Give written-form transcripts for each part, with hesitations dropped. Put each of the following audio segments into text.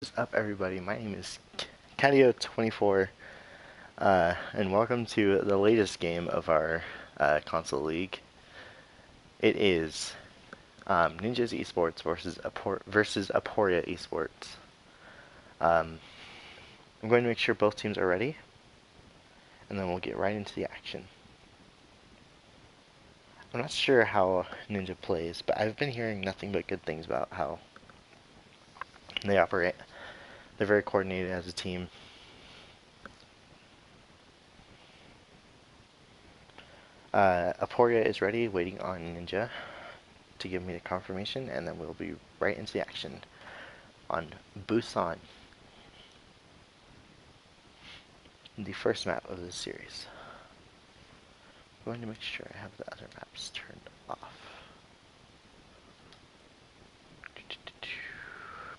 What's up, everybody? My name is Catio24, and welcome to the latest game of our console league. It is Ninja's eSports versus Aporia eSports. I'm going to make sure both teams are ready, and then we'll get right into the action. I'm not sure how Ninja plays, but I've been hearing nothing but good things about how they operate. They're very coordinated as a team. Aporia is ready, waiting on Ninja to give me the confirmation, and then we'll be right into the action on Busan, the first map of this series. I'm going to make sure I have the other maps turned off.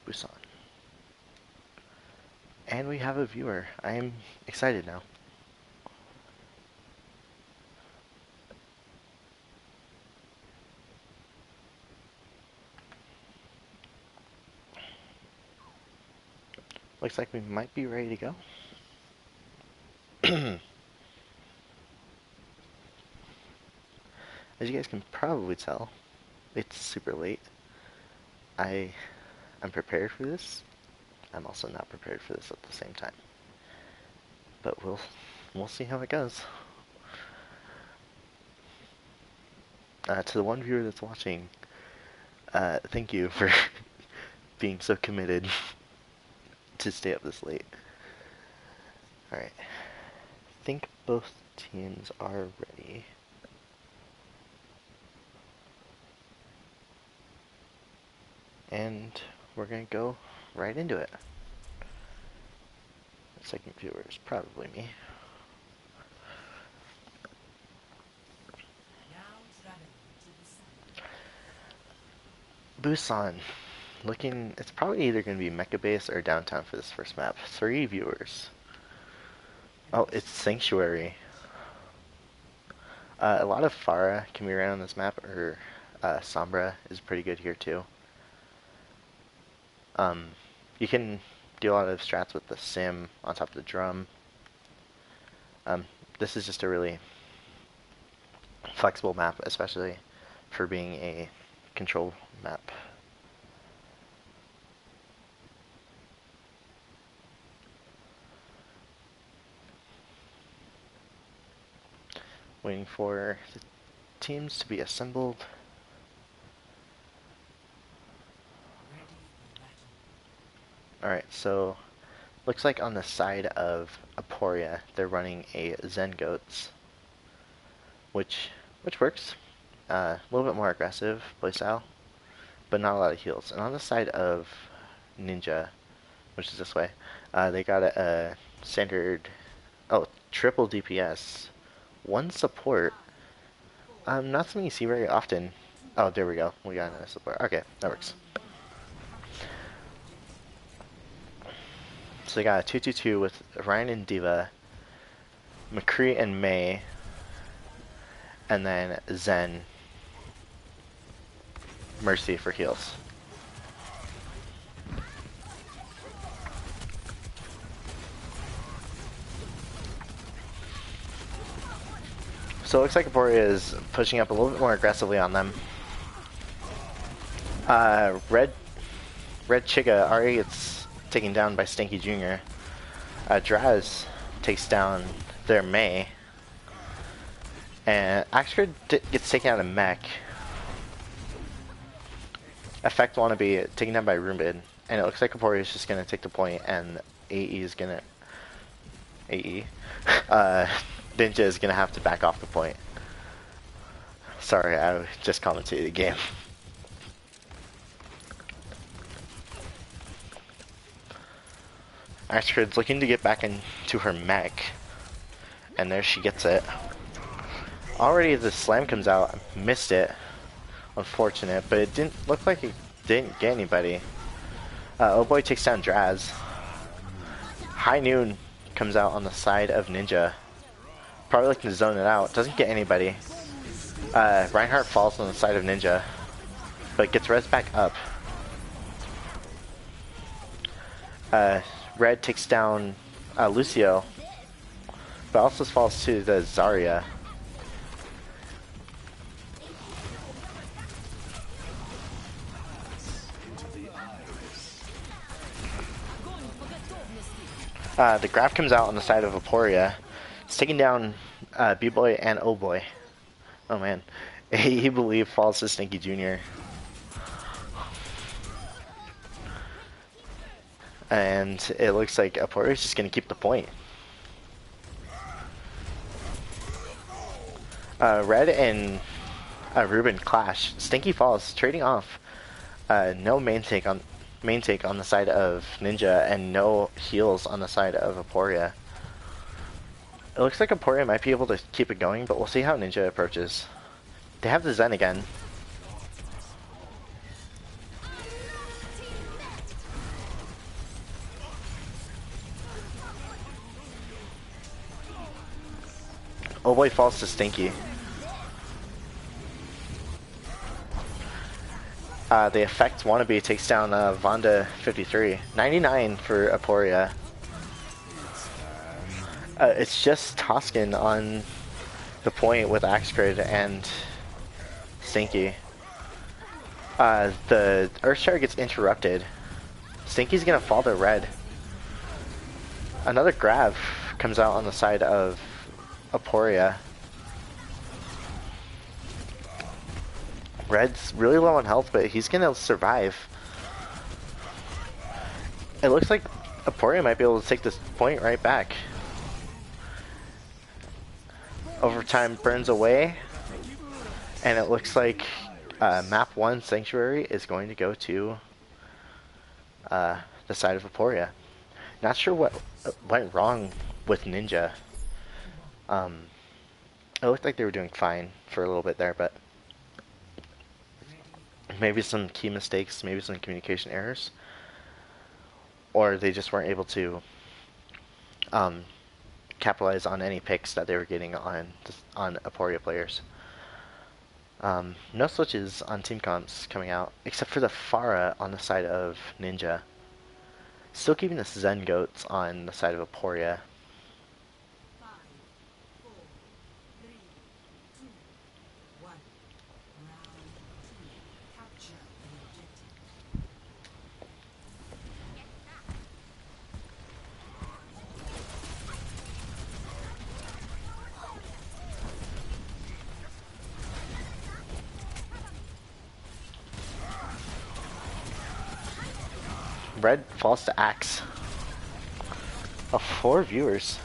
Busan. And we have a viewer. I am excited now. Looks like we might be ready to go. As you guys can probably tell, it's super late. I'm prepared for this. I'm also not prepared for this at the same time. But we'll see how it goes. To the one viewer that's watching, thank you for being so committed to stay up this late. Alright. I think both teams are ready. And we're gonna go right into it. The second viewer is probably me. Busan. It's probably either going to be Mecha Base or Downtown for this first map. 3 viewers. Oh, it's Sanctuary. A lot of Pharah can be ran on this map, or Sombra is pretty good here too. You can do a lot of strats with the Sim on top of the drum. This is just a really flexible map, especially for being a control map. Waiting for the teams to be assembled. Alright, so looks like on the side of Aporia they're running a Zen Goats, which works. A little bit more aggressive playstyle, but not a lot of heals. And on the side of Ninja, which is this way, they got a standard, triple DPS, 1 support. Not something you see very often. Oh, there we go. We got another support. Okay, that works. So they got a 2-2-2 with Ryan and Diva, McCree and May, and then Zen, Mercy for heals. So it looks like Aporia is pushing up a little bit more aggressively on them. Red Chiga already gets taken down by Stanky Jr. Draz takes down their May. And Axford gets taken out of Mech. Effect Wannabe taken down by Rumbid. And it looks like Aporia is just going to take the point, and AE is going to... AE? Ninja is going to have to back off the point. Sorry, I just commentated the game. Axford's looking to get back into her mech. And there she gets it. Already the slam comes out. Missed it. Unfortunate, but it didn't look like it didn't get anybody. Oh boy takes down Draz. High Noon comes out on the side of Ninja. Probably looking to zone it out. Doesn't get anybody. Reinhardt falls on the side of Ninja, but gets res back up. Uh, Red takes down Lucio, but also falls to the Zarya. The grab comes out on the side of Aporia. It's taking down B-Boy and O-Boy. Oh man. He believe falls to Stinky Jr. And it looks like Aporia's just going to keep the point. Red and Ruben clash. Stinky falls, trading off. No main take on the side of Ninja, and no heals on the side of Aporia. It looks like Aporia might be able to keep it going, but we'll see how Ninja approaches. They have the Zen again. Oh boy, falls to Stinky. The effect wannabe takes down Vonda 53. 99 for Aporia. It's just Toscan on the point with Axe Grid and Stinky. The Earthshard gets interrupted. Stinky's gonna fall to red. Another grab comes out on the side of Aporia. Red's really low on health, but he's gonna survive. It looks like Aporia might be able to take this point right back. Overtime burns away, and it looks like map 1 Sanctuary is going to go to the side of Aporia. Not sure what went wrong with Ninja. It looked like they were doing fine for a little bit there, but maybe some key mistakes, maybe some communication errors, or they just weren't able to capitalize on any picks that they were getting on Aporia players. No switches on team comps coming out, except for the Pharah on the side of Ninja. Still keeping the Zen Goats on the side of Aporia. Red falls to Axe. Oh, 4 viewers.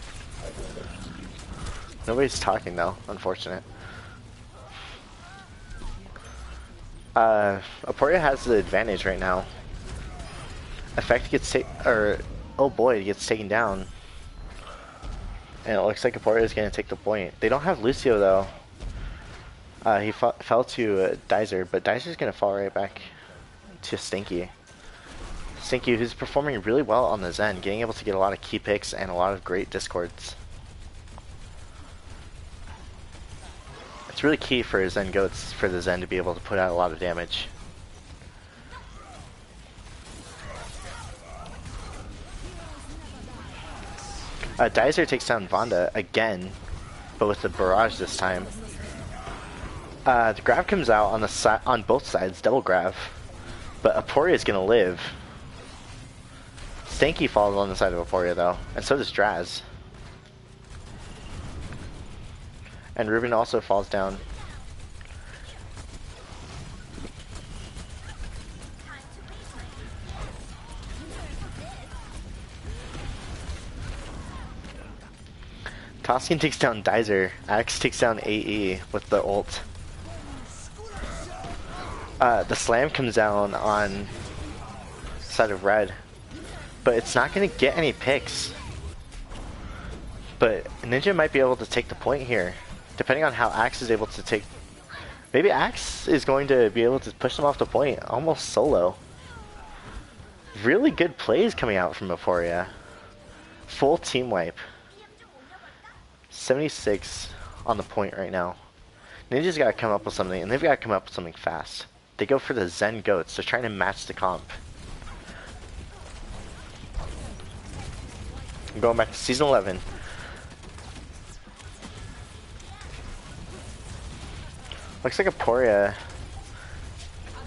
Nobody's talking though, unfortunate. Aporia has the advantage right now. Effect gets oh boy, gets taken down. And it looks like Aporia is going to take the point. They don't have Lucio though. He fell to Dizer, but Dizer's going to fall right back to Stinky. Stinky, who's performing really well on the Zen, getting able to get a lot of key picks and a lot of great discords. It's really key for Zen Goats for the Zen to be able to put out a lot of damage. Dizer takes down Vonda again, but with the barrage this time. The grab comes out on both sides, double grab, but Aporia is gonna live. Stinky falls on the side of Aporia though, and so does Draz. And Ruben also falls down. Toscan takes down Dizer. Axe takes down AE with the ult. The slam comes down on the side of red, but it's not going to get any picks. But Ninja might be able to take the point here, depending on how Axe is able to take. Maybe Axe is going to be able to push them off the point almost solo. Really good plays coming out from Aporia. Full team wipe. 76 on the point right now. Ninja's got to come up with something, and they've got to come up with something fast. They go for the Zen Goats. They're trying to match the comp. I'm going back to season 11. Looks like Aporia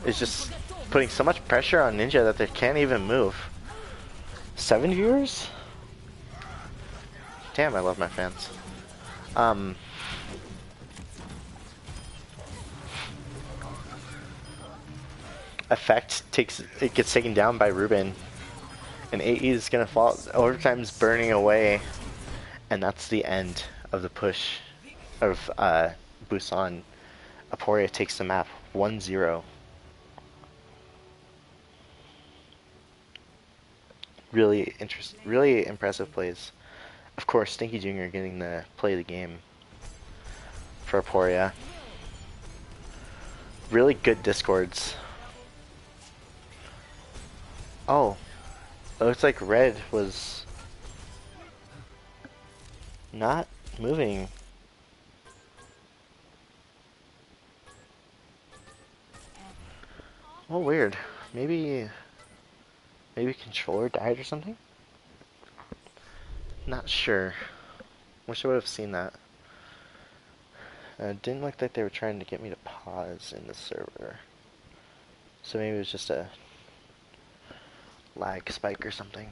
is just putting so much pressure on Ninja that they can't even move. 7 viewers? Damn, I love my fans. Effect gets taken down by Ruben, and AE is gonna fall. Overtime's burning away, and that's the end of the push of Busan. Aporia takes the map 1-0. Really impressive plays. Of course, Stinky Jr. getting the play of the game for Aporia. Really good discords. Oh, it looks like red was not moving. Oh, weird. Maybe controller died or something? Not sure. Wish I would have seen that. It didn't look like they were trying to get me to pause in the server. So maybe it was just a lag spike or something.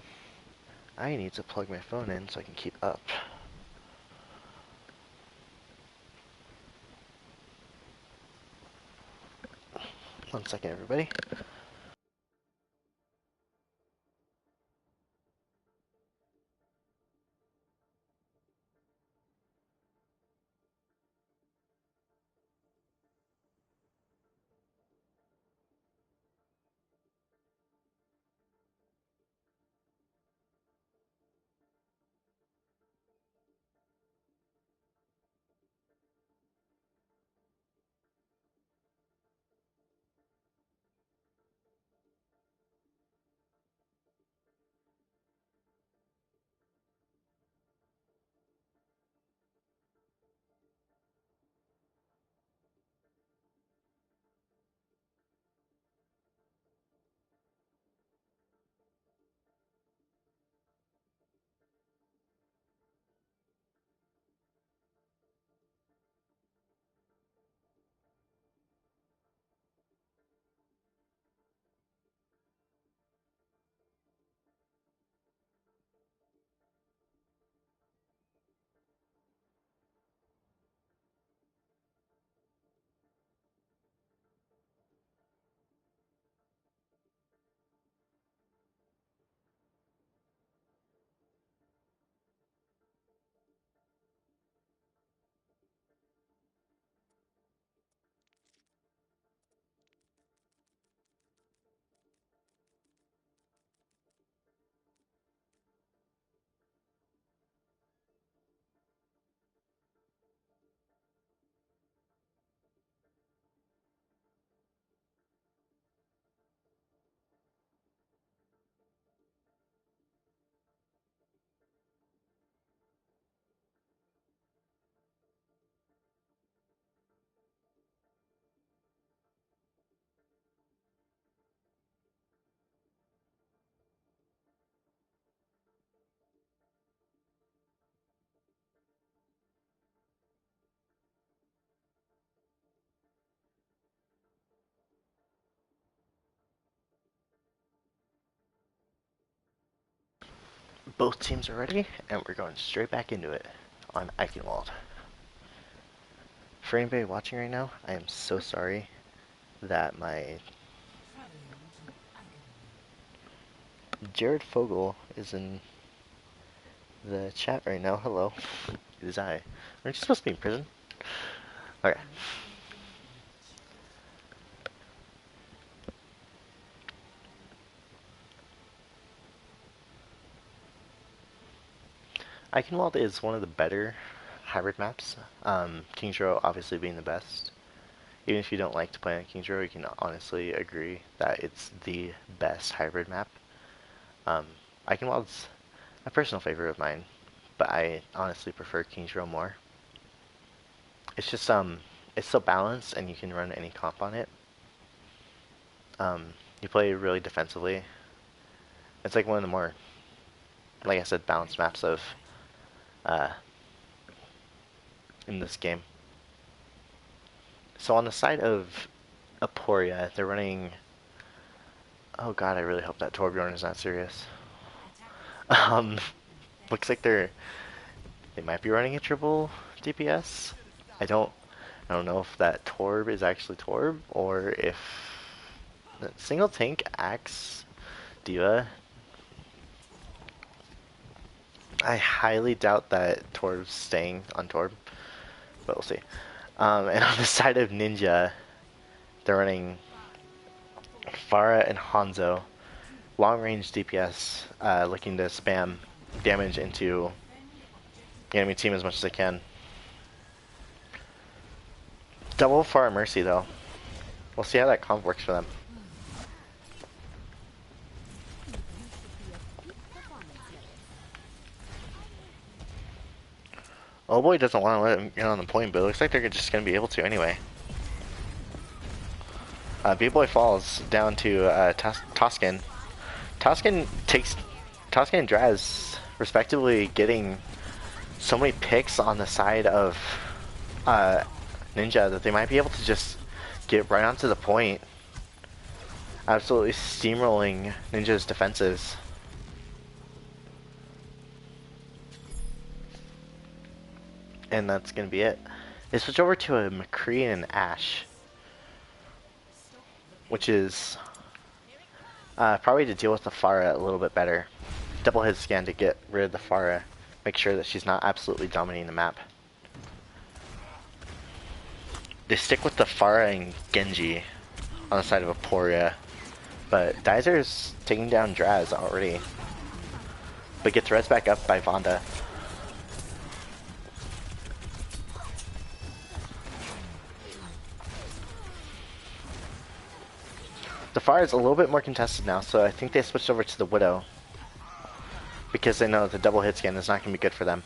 I need to plug my phone in so I can keep up. One second, everybody. Both teams are ready, and we're going straight back into it on Eichenwald. For anybody watching right now, I am so sorry that my Jared Fogel is in the chat right now. Hello. It is I. Aren't you supposed to be in prison? Okay. Eichenwald is one of the better hybrid maps. King's Row obviously being the best. Even if you don't like to play on King's Row, you can honestly agree that it's the best hybrid map. Eichenwald's a personal favorite of mine, but I honestly prefer King's Row more. It's just it's so balanced and you can run any comp on it. You play really defensively. It's like one of the more like I said, balanced maps of in this game. So on the side of Aporia, they're running. Oh god, I really hope that Torbjorn is not serious. Um, looks like they might be running a triple DPS. I don't know if that Torb is actually Torb or if the single tank Axe Diva. I highly doubt that Torb's staying on Torb, but we'll see. And on the side of Ninja, they're running Pharah and Hanzo. Long range DPS, looking to spam damage into the enemy team as much as they can. Double Pharah Mercy though. We'll see how that comp works for them. Oh boy doesn't want to let him get on the point, but it looks like they're just going to be able to anyway. B-Boy falls down to Toscan. Toscan and Draz respectively getting so many picks on the side of Ninja that they might be able to just get right onto the point. Absolutely steamrolling Ninja's defenses. And that's going to be it. They switch over to a McCree and an Ashe, which is probably to deal with the Pharah a little bit better. Double hit scan to get rid of the Pharah, make sure that she's not absolutely dominating the map. They stick with the Pharah and Genji on the side of Aporia, but Dizer's taking down Draz already, but gets res back up by Vonda. The Pharah is a little bit more contested now, so I think they switched over to the Widow because they know the double hit scan is not going to be good for them.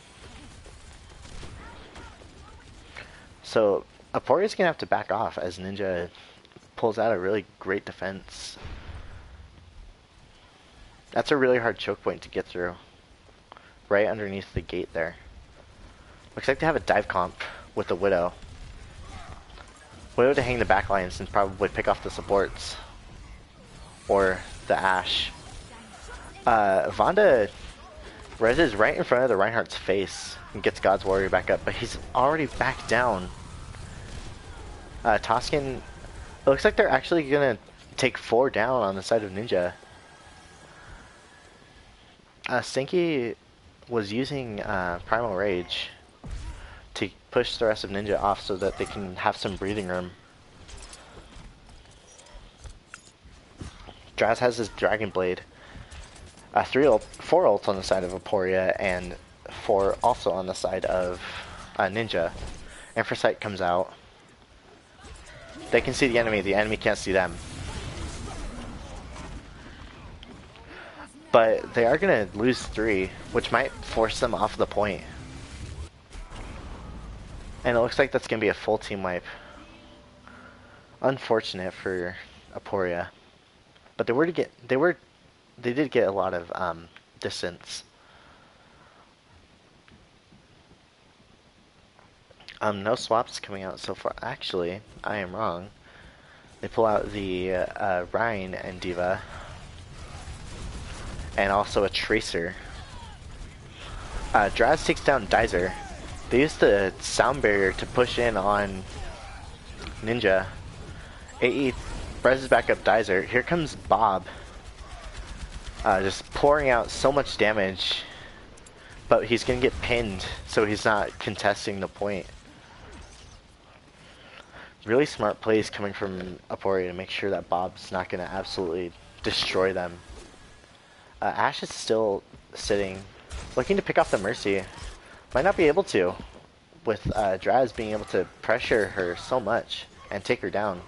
So Aporia's going to have to back off as Ninja pulls out a really great defense. That's a really hard choke point to get through. Right underneath the gate there. Looks like they have a dive comp with the Widow. Widow to hang the back lines and probably pick off the supports. Or the Ashe. Vonda reses right in front of the Reinhardt's face and gets God's Warrior back up, but he's already back down. Toscan, it looks like they're actually gonna take 4 down on the side of Ninja. Stinky was using Primal Rage to push the rest of Ninja off so that they can have some breathing room. Draz has his Dragon Blade. 4 ults on the side of Aporia and 4 also on the side of Ninja. Infrasight comes out. They can see the enemy can't see them. But they are going to lose 3, which might force them off the point. And it looks like that's going to be a full team wipe. Unfortunate for Aporia. But they did get a lot of distance. No swaps coming out so far. Actually, I am wrong. They pull out the Rhine and Diva. And also a Tracer. Draz takes down Dizer. They use the sound barrier to push in on Ninja. AE presses back up Dizer. Here comes Bob. Just pouring out so much damage. But he's going to get pinned, so he's not contesting the point. Really smart plays coming from Aporia to make sure that Bob's not going to absolutely destroy them. Ashe is still sitting, looking to pick off the Mercy. Might not be able to, with Draz being able to pressure her so much and take her down.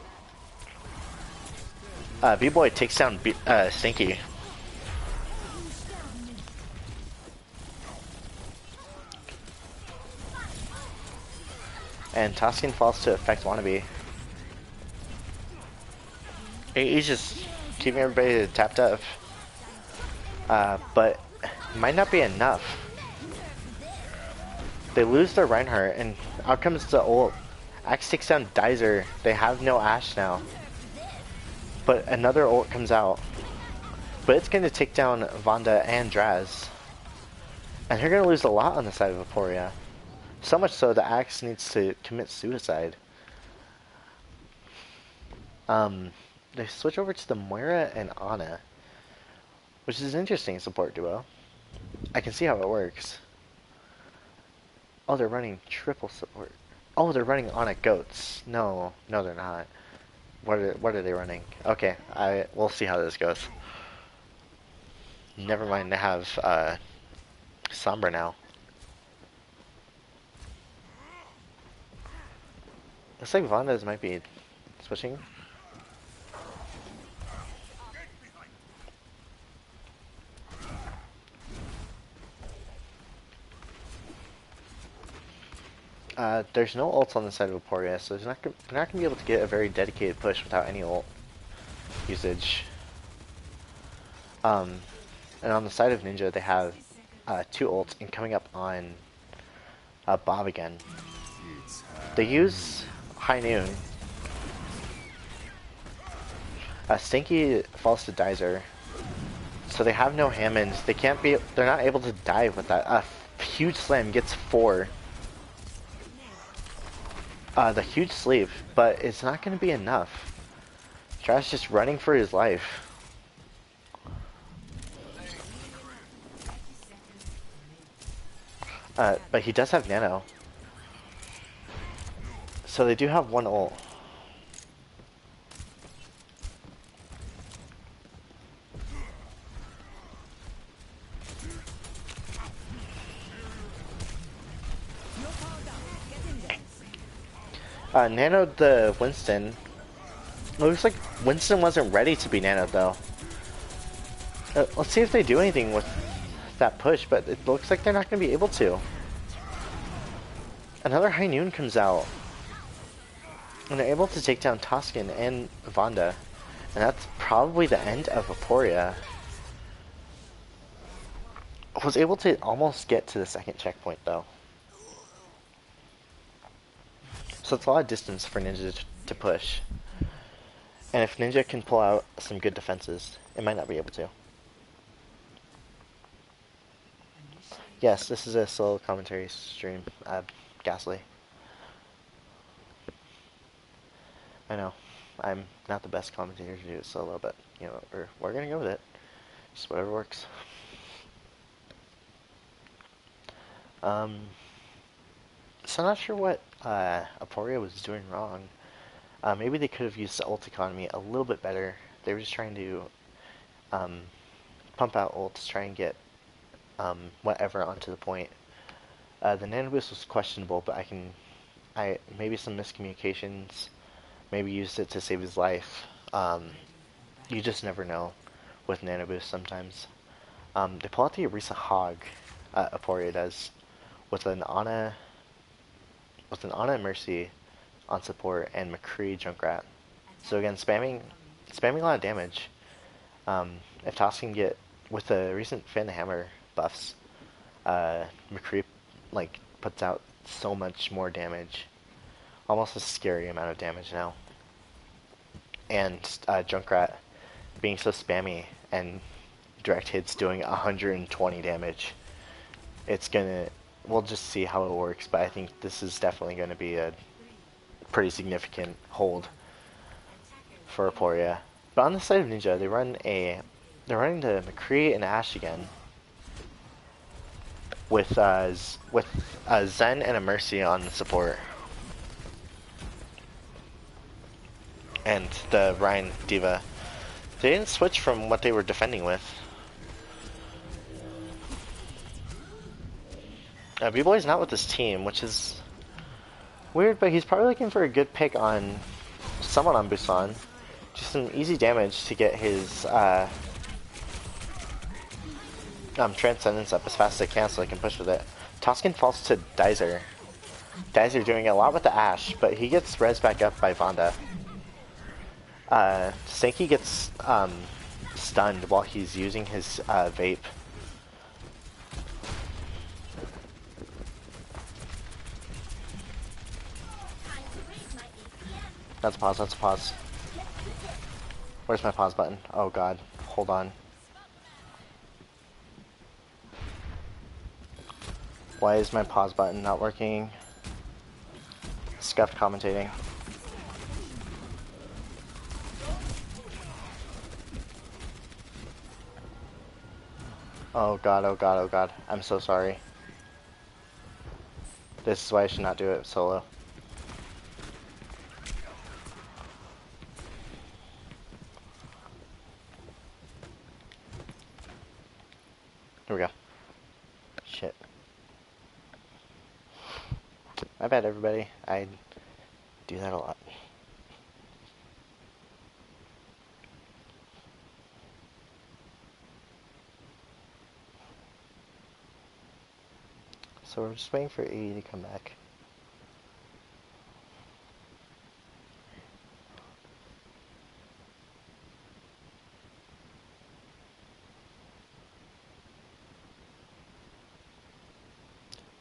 B-Boy takes down Stinky. And Toscan falls to affect Wannabe. He's just keeping everybody tapped up. But Might not be enough. They lose their Reinhardt, and out comes the ult. Axe takes down Dizer. They have no Ashe now. But another ult comes out. But it's going to take down Vanda and Draz. And they're going to lose a lot on the side of Aporia. So much so that Axe needs to commit suicide. They switch over to the Moira and Ana, which is an interesting support duo. I can see how it works. Oh, they're running triple support. Oh, they're running Ana Goats. No, they're not. What are they running? Okay, we'll see how this goes. Never mind, they have Sombra now. Looks like Vanda's might be switching. There's no ults on the side of Aporia, so they're not going to be able to get a very dedicated push without any ult usage. And on the side of Ninja, they have 2 ults, and coming up on Bob again. They use High Noon. Stinky falls to Dizer, so they have no Hammonds. They're not able to dive with that. A huge slam gets 4. The huge sleeve, but it's not going to be enough. Trash just running for his life. But he does have Nano. So they do have 1 ult. Nanoed the Winston. It looks like Winston wasn't ready to be nanoed though. Let's see if they do anything with that push, but it looks like they're not going to be able to. Another High Noon comes out. And they're able to take down Toscan and Vanda. And that's probably the end of Aporia. Was able to almost get to the second checkpoint though. So it's a lot of distance for Ninja to push. And if Ninja can pull out some good defenses, it might not be able to. Yes, this is a solo commentary stream. Ghastly. I know. I'm not the best commentator to do it solo, but, you know, we're gonna go with it. Just whatever works. So I'm not sure what Aporia was doing wrong. Maybe they could have used the ult economy a little bit better. They were just trying to pump out ults, try and get whatever onto the point. The nano boost was questionable, but maybe some miscommunications. Maybe used it to save his life. You just never know with nano boost sometimes. They pull out the Orisa Hog. Aporia does with an Ana Mercy on support and McCree Junkrat. So again, spamming a lot of damage. If Toss can get with the recent Fan the Hammer buffs, McCree puts out so much more damage, almost a scary amount of damage now. And Junkrat being so spammy and direct hits doing 120 damage. We'll just see how it works, but I think this is definitely going to be a pretty significant hold for Aporia. But on the side of Ninja, they're running the McCree and Ashe again with Zen and a Mercy on the support, and the Ryan Diva. They didn't switch from what they were defending with. B-Boy's not with this team, which is weird, but he's probably looking for a good pick on someone on Busan. Just some easy damage to get his Transcendence up as fast as I can so I can push with it. Toscan falls to Dizer. Dizer doing a lot with the Ashe, but he gets res back up by Vanda. Stinky gets stunned while he's using his vape. That's a pause, that's a pause. Where's my pause button? Oh god, hold on. Why is my pause button not working? Scuffed commentating. Oh god, oh god, oh god. I'm so sorry. This is why I should not do it solo. Here we go. Shit. My bad, everybody. I do that a lot. So we're just waiting for AE to come back.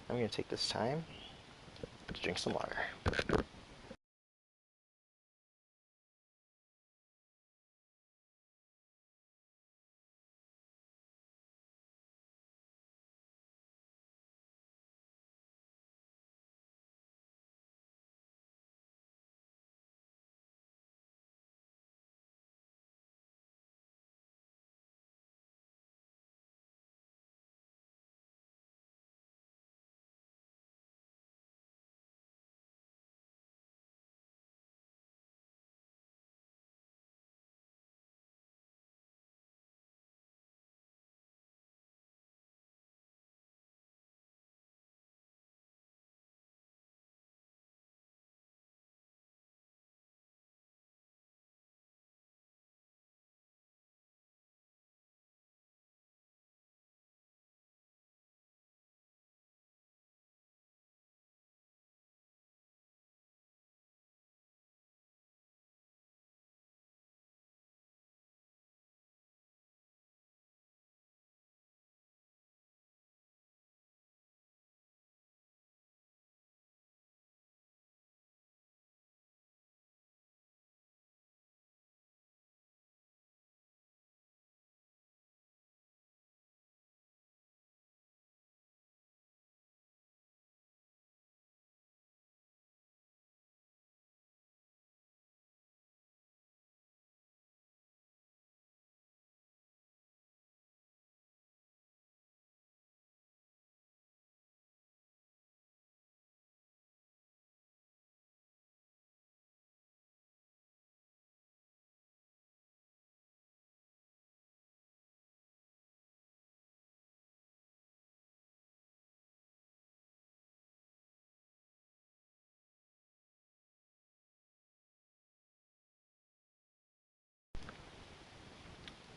I'm gonna take this time to drink some water.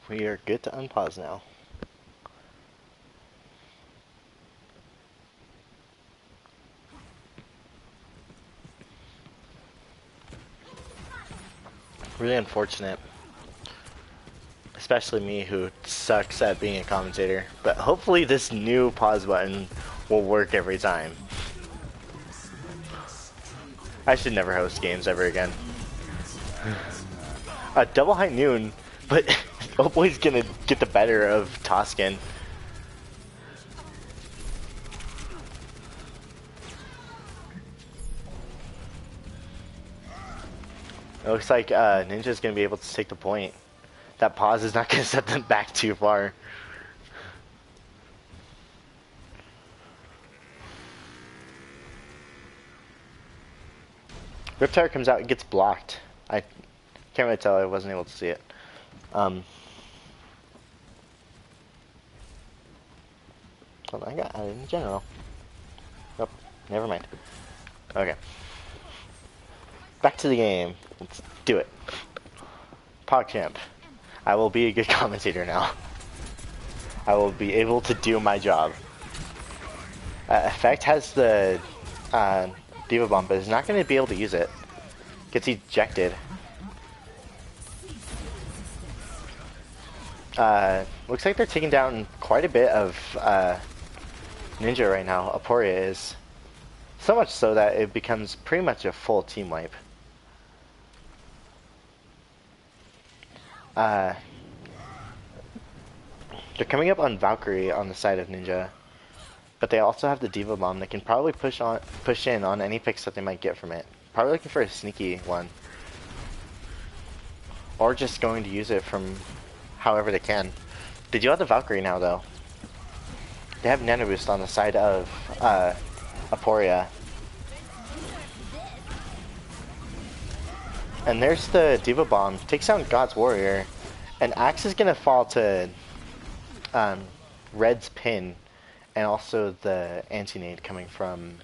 We are good to unpause now. Really unfortunate. Especially me, who sucks at being a commentator. But hopefully this new pause button will work every time. I should never host games ever again. Double High Noon, but Opal's gonna get the better of Toscan. It looks like Ninja's gonna be able to take the point. That pause is not gonna set them back too far. Riptire comes out and gets blocked. I can't really tell, I wasn't able to see it. Hold on, I got added in general. Nope, never mind. Okay. Back to the game. Let's do it. PogChamp. I will be a good commentator now. I will be able to do my job. Effect has the Diva Bomb, but is not going to be able to use it. Gets ejected. Looks like they're taking down quite a bit of Ninja right now. Aporia is. So much so that it becomes pretty much a full team wipe. Uh, they're coming up on Valkyrie on the side of Ninja, but they also have the Diva Bomb. They can probably push in on any picks that they might get from it. Probably looking for a sneaky one, or just going to use it from however they can. They do have the Valkyrie now, though. They have Nano Boost on the side of Aporia. And there's the Diva Bomb. Takes down God's Warrior. And Axe is going to fall to Red's pin. And also the anti-nade coming from...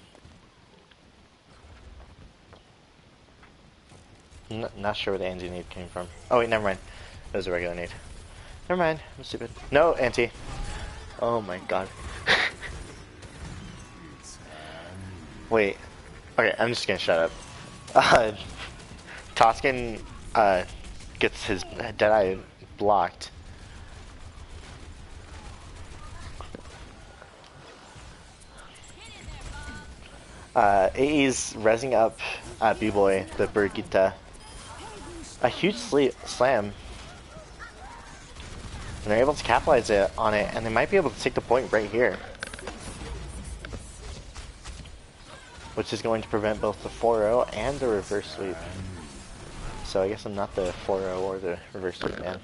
Not sure where the anti-nade came from. Oh wait, never mind. It was a regular nade. Never mind, I'm stupid. No, anti. Oh my god. Wait. Okay, I'm just gonna shut up. Toscan gets his Deadeye blocked. AE's rezzing up B-Boy, the Brigitte. A huge slam. And they're able to capitalize on it, and they might be able to take the point right here. Which is going to prevent both the 4-0 and the reverse sweep. So I guess I'm not the 4-0 or the reverse sweep man.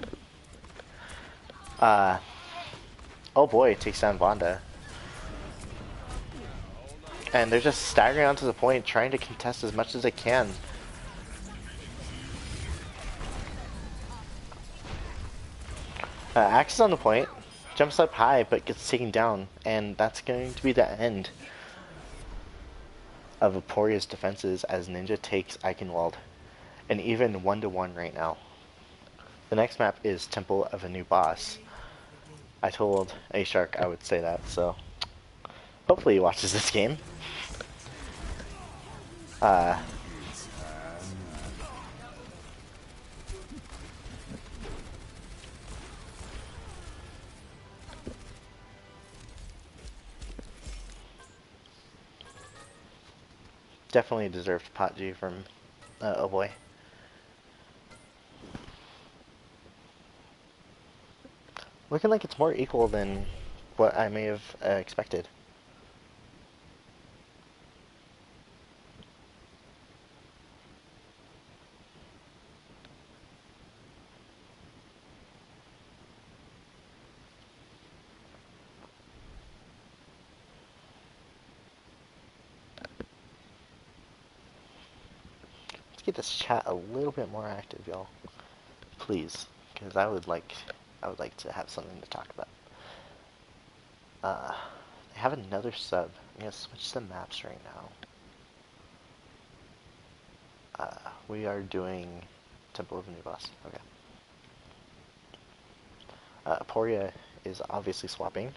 Oh boy, it takes down Vonda. And they're just staggering onto the point, trying to contest as much as they can. Axe is on the point, jumps up high, but gets taken down, and that's going to be the end of Aporia's defenses as Ninja takes Eichenwald. An even 1-1 right now. The next map is Temple of a New Boss. I told A-Shark I would say that, so hopefully he watches this game. Definitely deserved pot G from oh boy. Looking like it's more equal than what I may have expected. Let's get this chat a little bit more active, y'all. Please, because I would like to have something to talk about. They have another sub. I'm gonna switch the maps right now. We are doing Temple of a New Boss. Okay. Aporia is obviously swapping.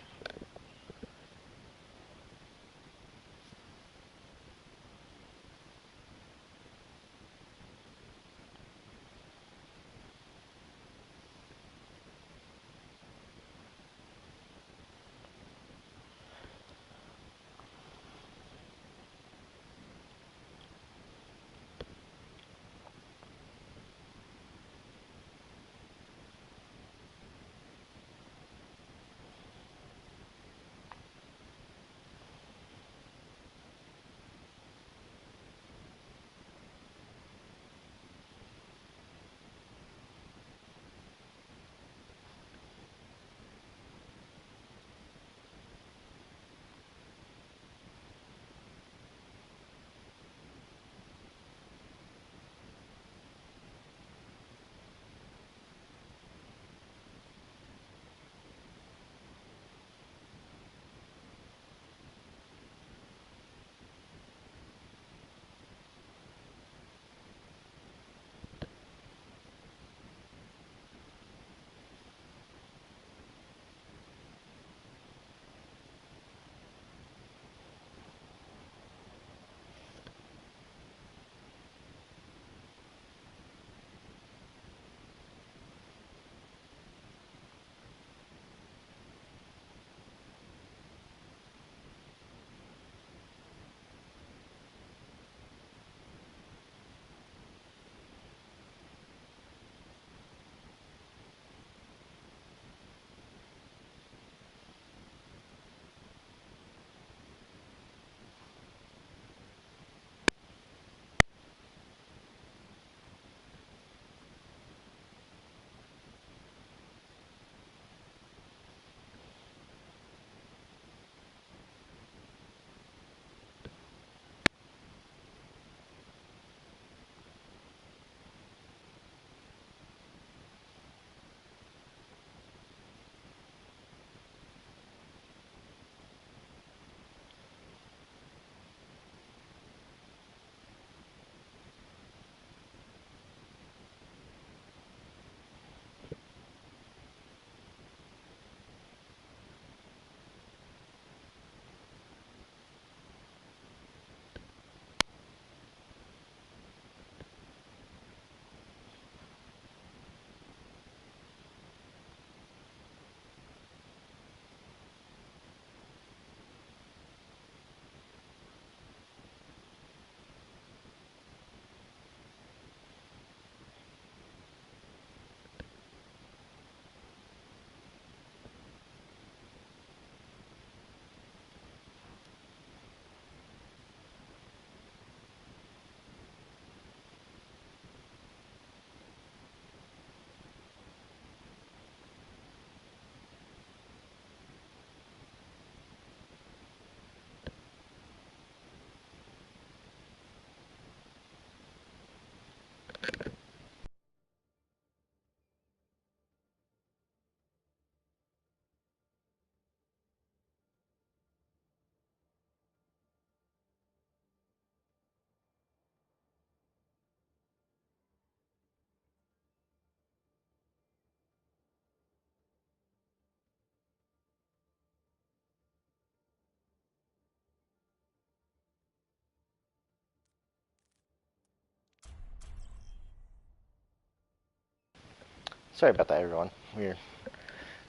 Sorry about that, everyone. We're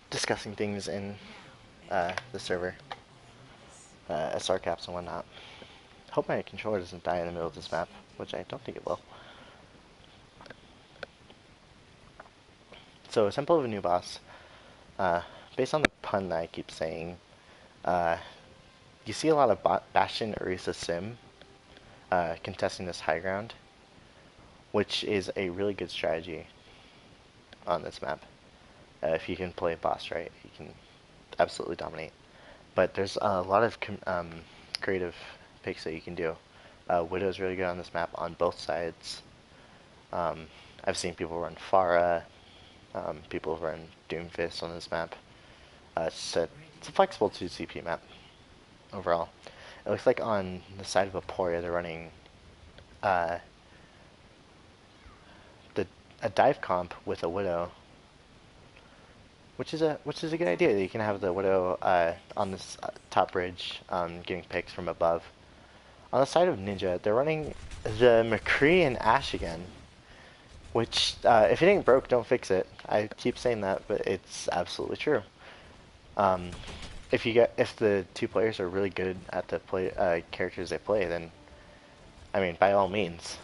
discussing things in the server, SR caps and whatnot. Hope my controller doesn't die in the middle of this map, which I don't think it will. So, Temple of a New Boss. Based on the pun that I keep saying, you see a lot of Bastion Orisa Sim contesting this high ground, which is a really good strategy on this map. If you can play boss right, you can absolutely dominate. But there's a lot of creative picks that you can do. Widow's really good on this map on both sides. I've seen people run Pharah, people run Doomfist on this map. It's a flexible 2 CP map overall. It looks like on the side of Aporia they're running a dive comp with a Widow, which is a good idea. You can have the Widow on this top bridge, getting picks from above. On the side of Ninja, they're running the McCree and Ashe again, which if it ain't broke, don't fix it. I keep saying that, but it's absolutely true. If the two players are really good at the characters they play, then I mean, by all means.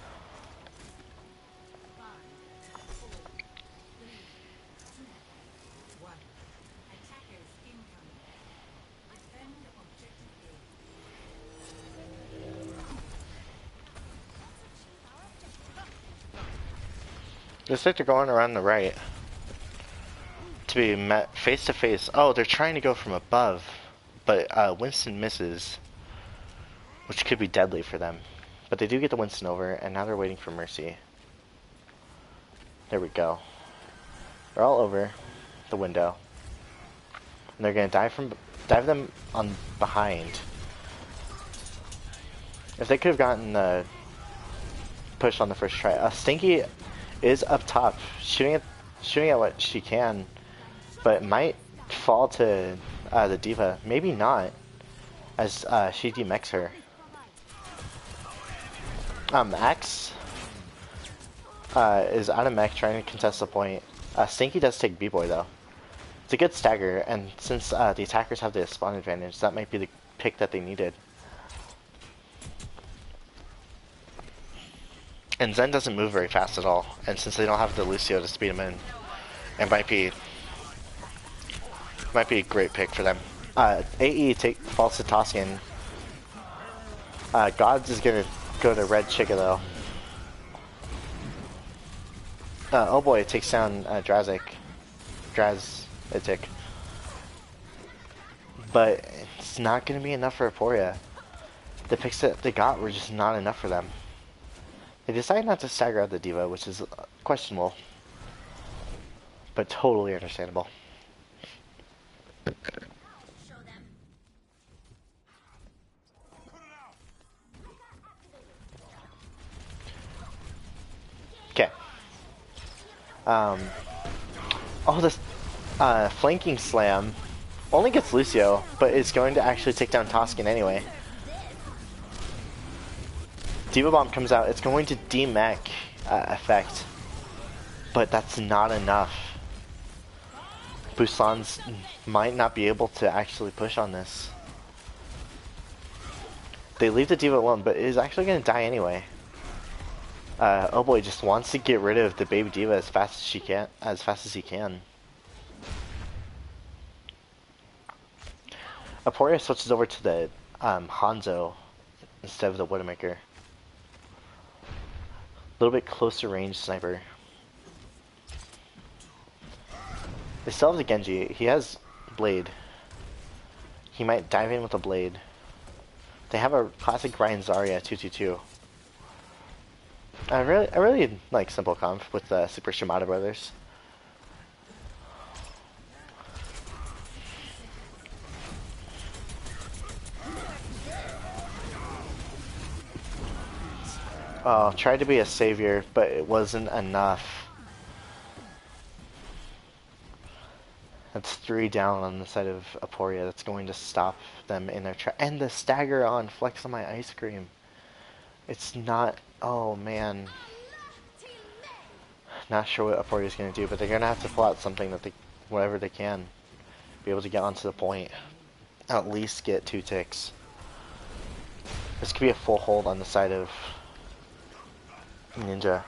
Looks like they're going around the right to be met face to face. Oh, they're trying to go from above, but Winston misses, which could be deadly for them. But they do get the Winston over, and now they're waiting for Mercy. There we go. They're all over the window, and they're gonna dive them on behind. If they could have gotten the push on the first try, Stinky is up top, shooting at what she can, but it might fall to the D.Va. Maybe not, as she demechs her. Axe is out of mech trying to contest the point. Stinky does take B-Boy though. It's a good stagger, and since the attackers have the spawn advantage, that might be the pick that they needed. And Zen doesn't move very fast at all, and since they don't have the Lucio to speed him in, it might be a great pick for them. AE falls to Toscan. Gods is gonna go to Red Chica though. Oh boy, it takes down Drazic. But it's not gonna be enough for Aporia. The picks that they got were just not enough for them. They decided not to stagger out the D.Va, which is questionable, but totally understandable. Okay. Oh, this flanking slam only gets Lucio, but it's going to actually take down Toscan anyway. D.Va Bomb comes out, it's going to demech effect, but that's not enough. Busan's might not be able to actually push on this. They leave the D.Va alone, but it is actually going to die anyway. Oh boy, just wants to get rid of the baby D.Va as fast as he can. Aporia switches over to the Hanzo instead of the Widowmaker. A little bit closer range sniper. They still have the Genji. He has Blade. He might dive in with a Blade. They have a classic Ryan Zarya 222. I really like Simple Comp with the Super Shimada brothers. Oh, tried to be a savior, but it wasn't enough. That's 3 down on the side of Aporia. That's going to stop them in their track. And the stagger on Flex on my ice cream. It's not... Oh, man. Not sure what Aporia is going to do, but they're going to have to pull out something that they, whatever they can, be able to get onto the point. At least get 2 ticks. This could be a full hold on the side of Ninja.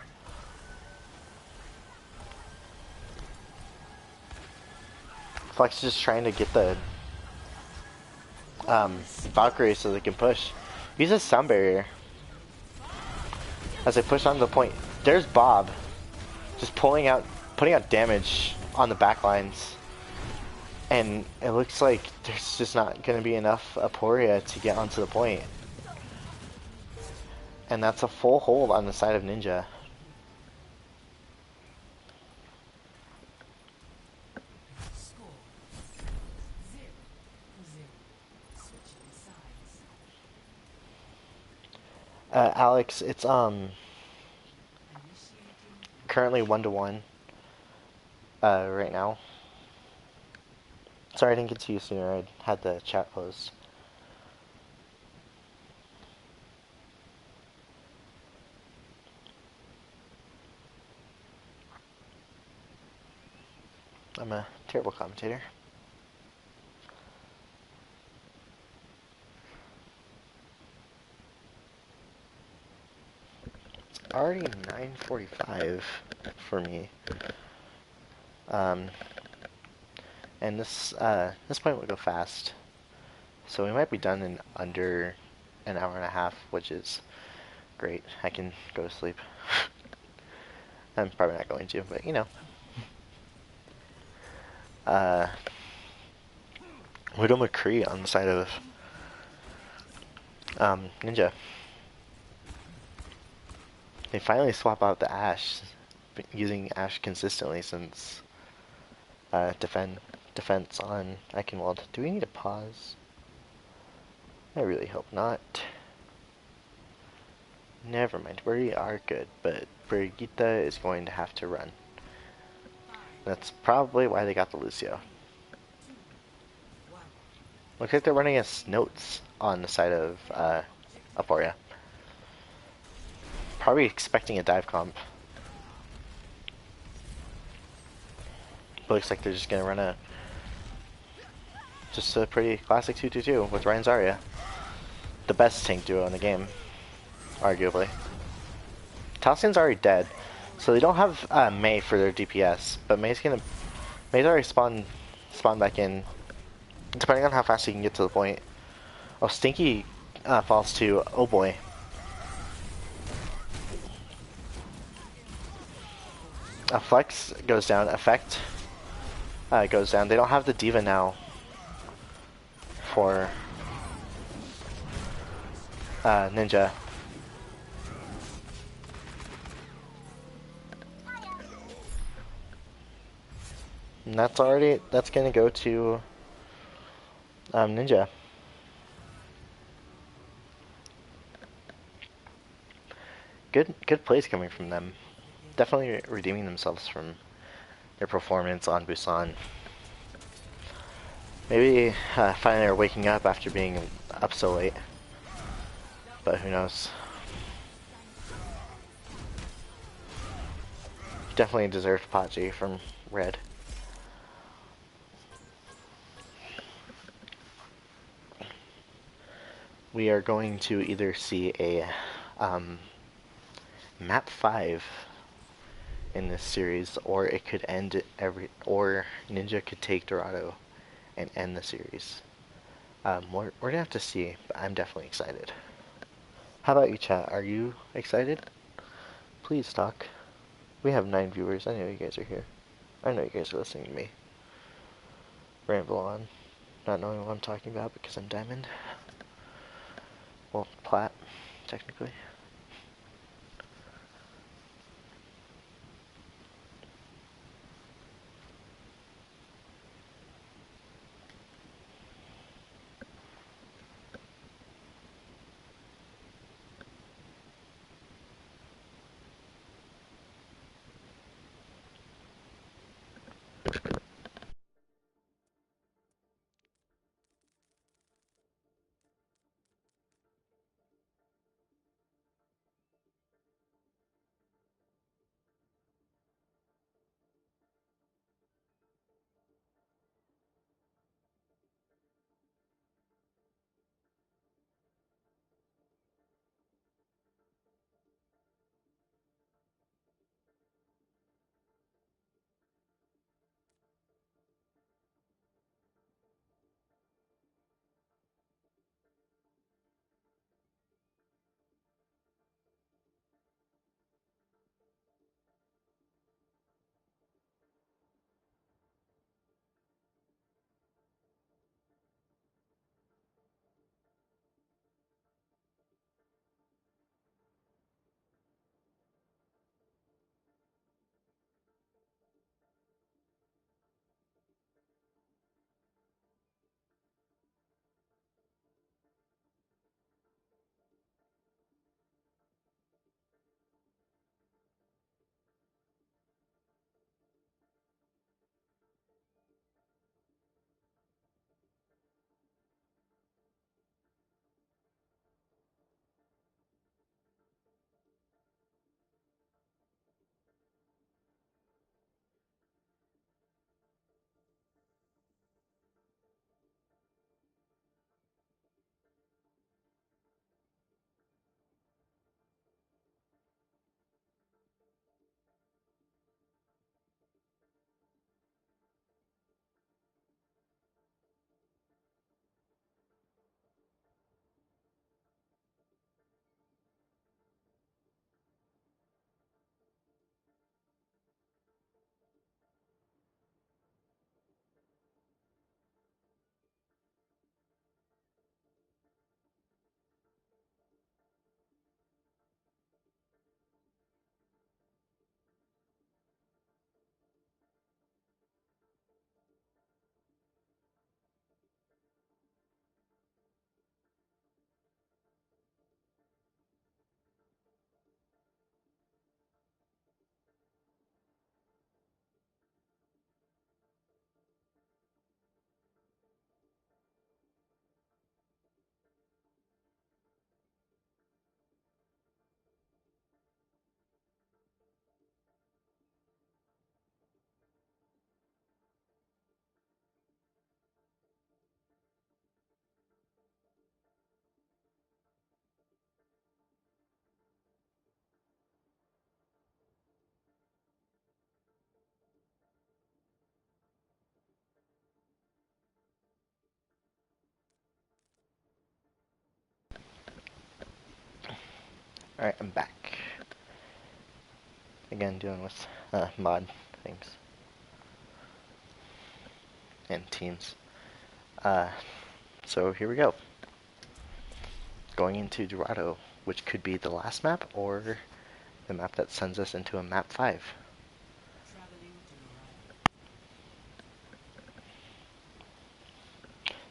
Flex is just trying to get the Valkyrie so they can push. Use a sound barrier. As they push onto the point, there's Bob. Just putting out damage on the back lines. And it looks like there's just not going to be enough Aporia to get onto the point. And that's a full hold on the side of Ninja. Alex, it's currently 1-1 right now. Sorry I didn't get to you sooner. I had the chat closed. I'm a terrible commentator. It's already 9:45 for me. And this point will go fast. So we might be done in under an hour and a half, which is great. I can go to sleep. I'm probably not going to, but you know. Widow McCree on the side of Ninja. They finally swap out the Ashe, using Ashe consistently since defense on Eichenwald. Do we need to pause? I really hope not. Never mind, we are good, but Brigitte is going to have to run. That's probably why they got the Lucio. Looks like they're running us notes on the side of Aporia. Probably expecting a dive comp. But looks like they're just gonna run just a pretty classic 2-2-2 with Ryan Zarya. The best tank duo in the game, arguably. Talsion's already dead, so they don't have Mei for their DPS, but Mei's already spawned back in, depending on how fast he can get to the point. Oh, Stinky falls to oh boy. Flex goes down, Effect goes down. They don't have the Diva now for Ninja. And that's gonna go to Ninja. Good plays coming from them. Definitely redeeming themselves from their performance on Busan. Maybe finally are waking up after being up so late. But who knows. Definitely deserved pot G from Red. We are going to either see a map 5 in this series, or it could end or Ninja could take Dorado and end the series. We're gonna have to see, but I'm definitely excited. How about you, chat? Are you excited? Please talk. We have 9 viewers. I know you guys are here. I know you guys are listening to me ramble on, not knowing what I'm talking about because I'm Diamond. Well, Plat, technically. Alright, I'm back. Again, dealing with mod things. And teams. So here we go. Going into Dorado, which could be the last map, or the map that sends us into a map 5.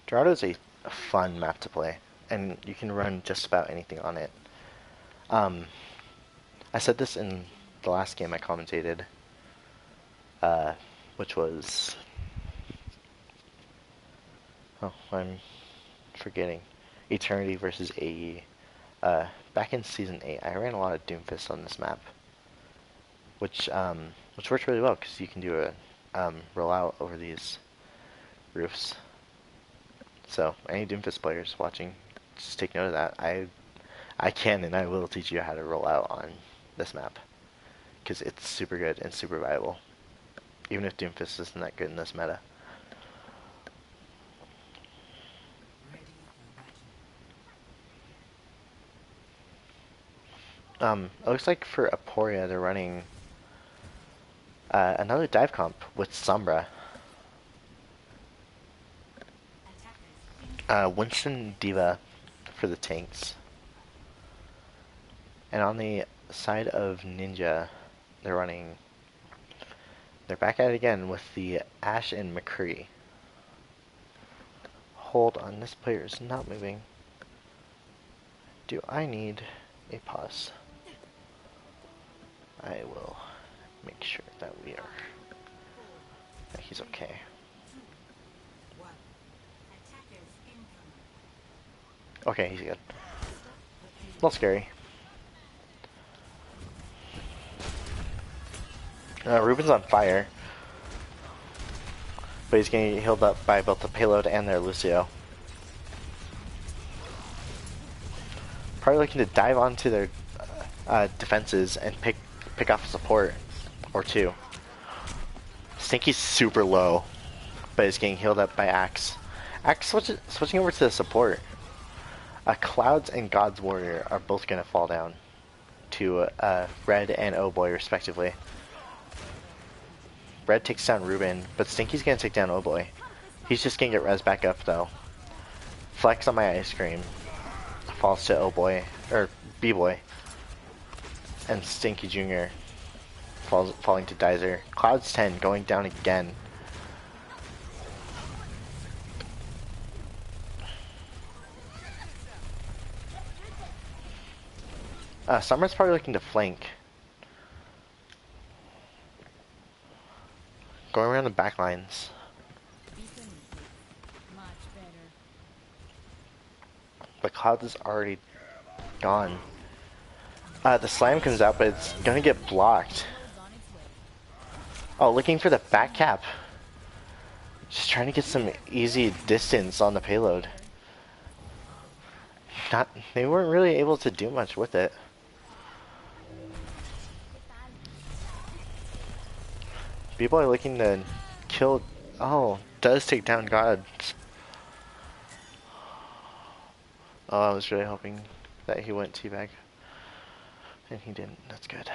Dorado is a fun map to play, and you can run just about anything on it. I said this in the last game I commentated, which was... Oh, I'm forgetting. Eternity versus AE. Back in Season 8, I ran a lot of Doomfist on this map, which worked really well, because you can do a rollout over these roofs. So, any Doomfist players watching, just take note of that. I can and I will teach you how to roll out on this map, because it's super good and super viable, even if Doomfist isn't that good in this meta. It looks like for Aporia they're running another dive comp with Sombra. Winston Diva for the tanks. And on the side of Ninja, they're back at it again with the Ashe and McCree. Hold on, this player is not moving. Do I need a pause? I will make sure that he's okay. Okay, he's good. A little scary. Ruben's on fire, but he's getting healed up by both the payload and their Lucio. Probably looking to dive onto their defenses and pick off a support or two. Stinky's super low, but is getting healed up by Axe. Axe switching over to the support. Clouds and God's Warrior are both going to fall down to Red and Oh Boy respectively. Red takes down Ruben, but Stinky's going to take down Oh Boy. He's just going to get res back up though. Flex on my ice cream falls to Oh Boy, or B-Boy. And Stinky Jr. falling to Dizer. Cloud's 10 going down again. Summer's probably looking to flank. Going around the back lines. But Cloud is already gone. The slam comes out, but it's gonna get blocked. Oh, looking for the back cap. Just trying to get some easy distance on the payload. They weren't really able to do much with it. B-Boy looking to kill... Oh, does take down God. Oh, I was really hoping that he went teabag. And he didn't. That's good.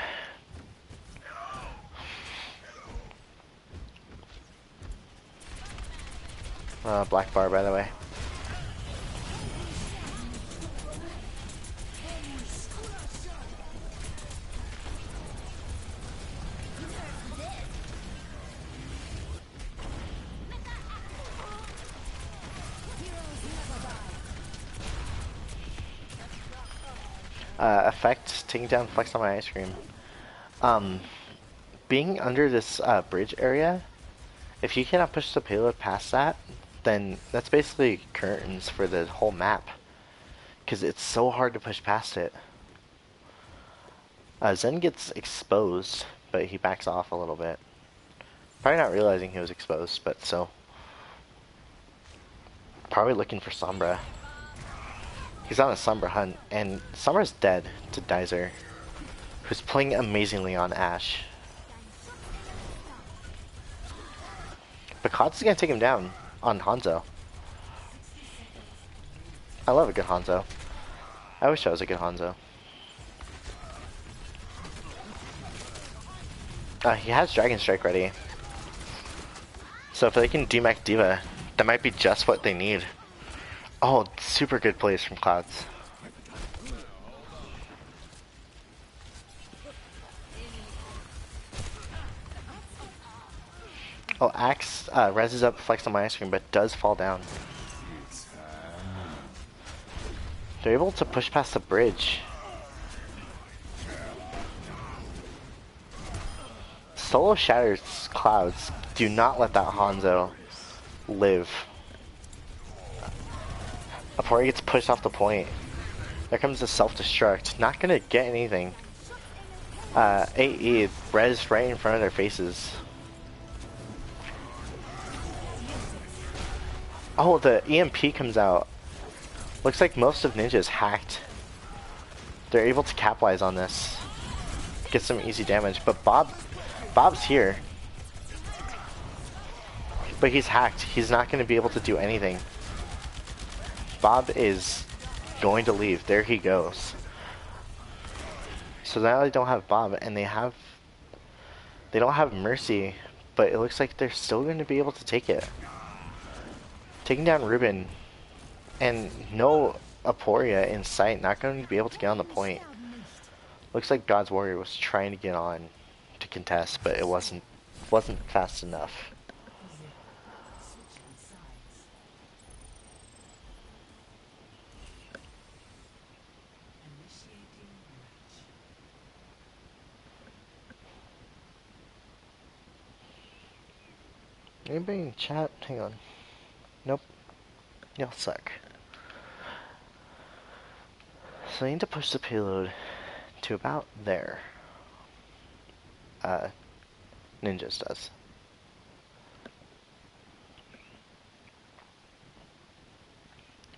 Black bar, by the way. Effect, taking down Flex on my ice cream. Being under this bridge area, if you cannot push the payload past that, then that's basically curtains for the whole map. Because it's so hard to push past it. Zen gets exposed, but he backs off a little bit. Probably not realizing he was exposed, but so. Probably looking for Sombra. He's on a Sombra hunt, and Sombra's dead to Dizer, who's playing amazingly on Ashe. But Kotz is gonna take him down on Hanzo. I love a good Hanzo. I wish I was a good Hanzo. He has Dragon Strike ready. So if they can demech Diva, that might be just what they need. Oh, super good plays from Clouds. Oh, Axe reses up, flex on my ice cream, but does fall down. They're able to push past the bridge. Solo shatters Clouds. Do not let that Hanzo live. Aporia gets pushed off the point. There comes the self-destruct. Not gonna get anything. AE, res right in front of their faces. Oh, the EMP comes out. Looks like most of Ninja is hacked. They're able to capitalize on this. Get some easy damage, but Bob's here. But he's hacked. He's not going to be able to do anything. Bob is going to leave. There he goes. So now they don't have Bob, and they don't have Mercy, but it looks like they're still going to be able to take it. Taking down Ruben, and no Aporia in sight, not going to be able to get on the point. Looks like God's Warrior was trying to get on to contest, but it wasn't fast enough. Anybody in chat? Hang on. Nope. Y'all suck. So I need to push the payload to about there. Ninjas does.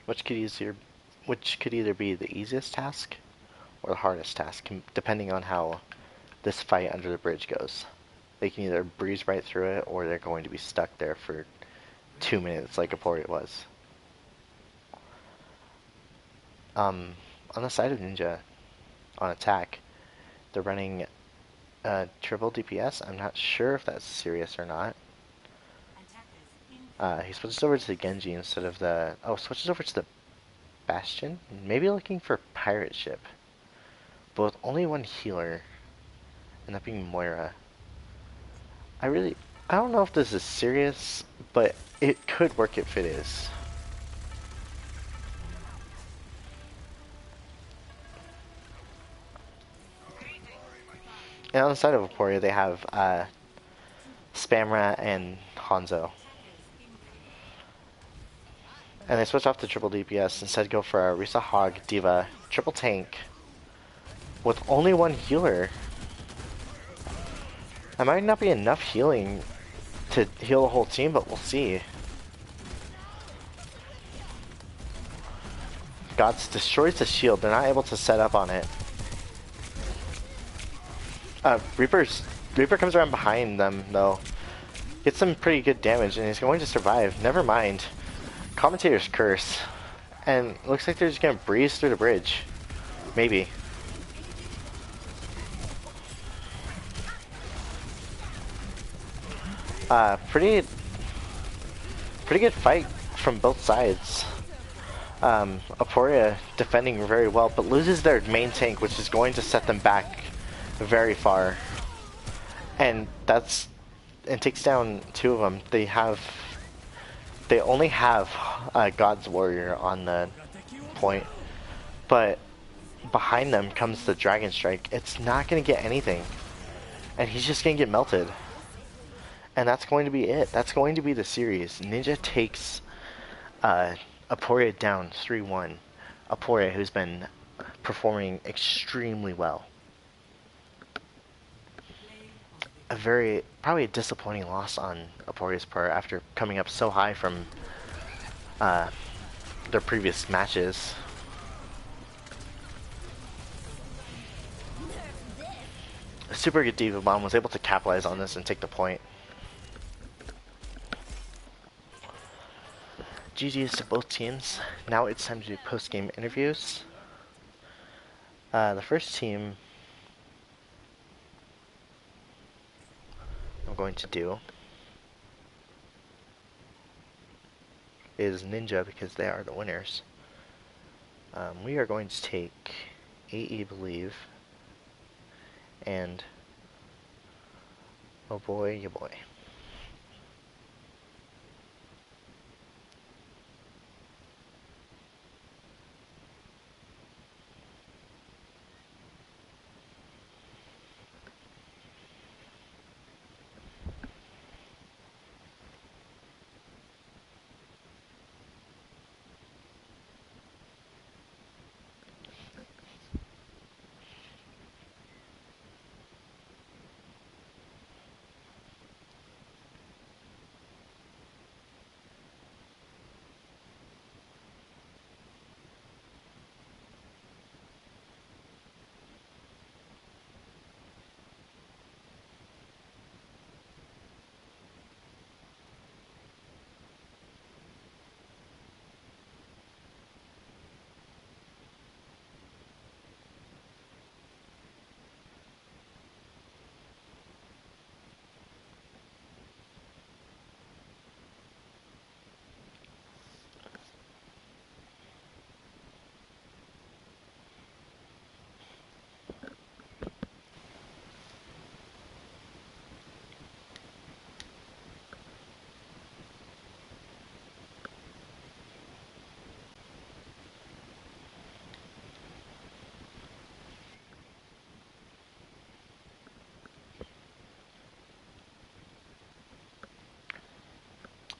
Which could either be the easiest task or the hardest task, depending on how this fight under the bridge goes. They can either breeze right through it, or they're going to be stuck there for 2 minutes like Aporia was. On the side of Ninja, on attack, they're running triple DPS. I'm not sure if that's serious or not. He switches over to the Genji instead of the... Oh, switches over to the Bastion? Maybe looking for Pirate Ship. But with only one healer, and that being Moira. I don't know if this is serious, but it could work if it is. And on the side of Aporia, they have Spamrat and Hanzo. And they switch off to triple DPS, instead go for a Risa Hog, Diva, triple tank, with only one healer. That might not be enough healing to heal the whole team, but we'll see. Gods destroys the shield. They're not able to set up on it. Reaper comes around behind them, though. Gets some pretty good damage, and he's going to survive. Never mind. Commentator's curse. And looks like they're just gonna breeze through the bridge. Maybe. Pretty good fight from both sides. Aporia defending very well, but loses their main tank, which is going to set them back very far. And takes down two of them. They only have God's Warrior on the point, but behind them comes the Dragon Strike. It's not going to get anything, and he's just going to get melted. And that's going to be it. That's going to be the series. Ninja takes Aporia down 3-1. Aporia, who's been performing extremely well. Probably a disappointing loss on Aporia's part after coming up so high from their previous matches. A super good Diva Bomb was able to capitalize on this and take the point. GG's to both teams. Now it's time to do post-game interviews. The first team I'm going to do is Ninja because they are the winners. We are going to take AE Believe and oh boy, ya boy.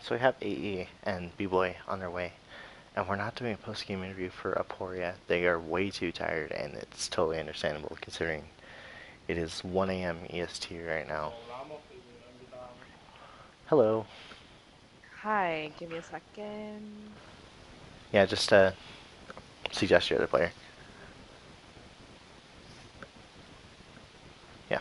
So we have AE and B-Boy on their way. And we're not doing a post-game interview for Aporia. They are way too tired, and it's totally understandable considering it is 1 a.m. EST right now. Hello. Hi, give me a second. Yeah, just suggest your other player. Yeah.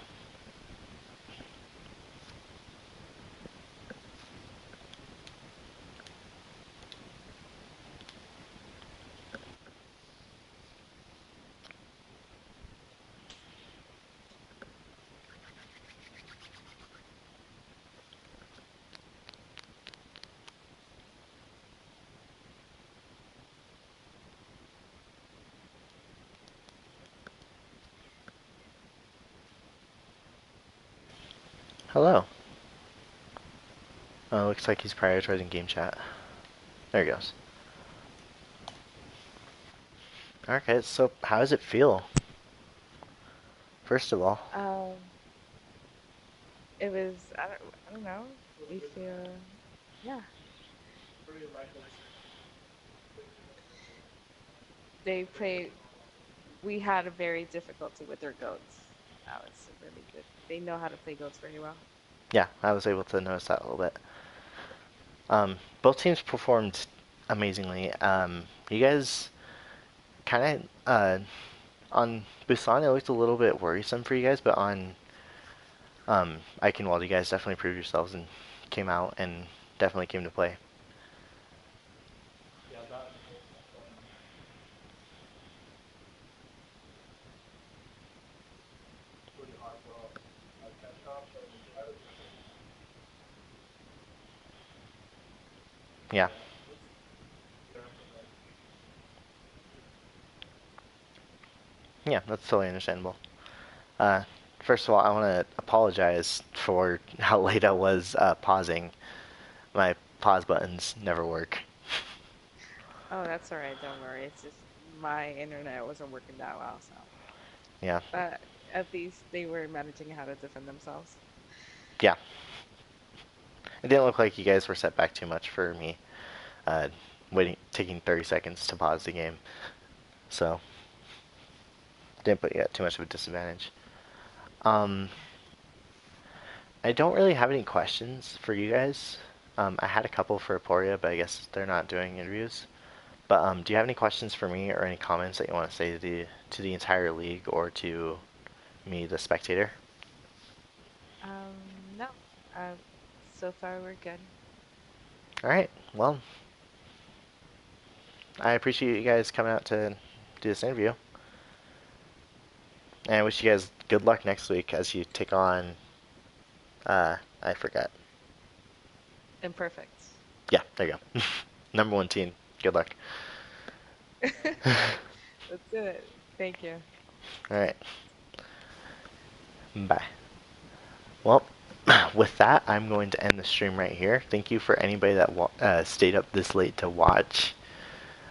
Hello. Looks like he's prioritizing game chat. There he goes. Okay, so how does it feel? First of all. Um, it was I don't know. We feel yeah. They played. We had a very difficulty with their goats. That was really good. They know how to play goats very well. Yeah, I was able to notice that a little bit. Both teams performed amazingly. You guys kind of on Busan, it looked a little bit worrisome for you guys, but on Eichenwald, you guys definitely proved yourselves and came out and definitely came to play. Yeah, yeah, that's totally understandable. Uh, First of all, I want to apologize for how late I was pausing. My pause buttons never work. Oh, that's all right. Don't worry. It's just my internet wasn't working that well, so. Yeah, But at least they were managing how to defend themselves. yeah. It didn't look like you guys were set back too much for me uh, taking 30 seconds to pause the game. So, didn't put you at too much of a disadvantage. Um, I don't really have any questions for you guys. I had a couple for Aporia, but I guess they're not doing interviews. But do you have any questions for me or any comments that you want to say to the entire league or to me, the spectator? No. Uh, so far we're good. All right. Well, I appreciate you guys coming out to do this interview, and I wish you guys good luck next week as you take on I forgot. Imperfect. Yeah, there you go. Number one team. Good luck. Let's do it. Thank you. All right. Bye. Well, with that, I'm going to end the stream right here. Thank you for anybody that stayed up this late to watch.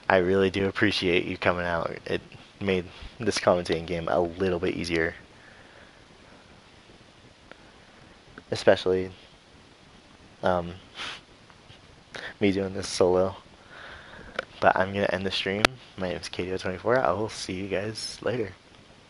I really do appreciate you coming out. It made this commentating game a little bit easier, especially um, me doing this solo. But I'm going to end the stream. My name is KDO24. I will see you guys later.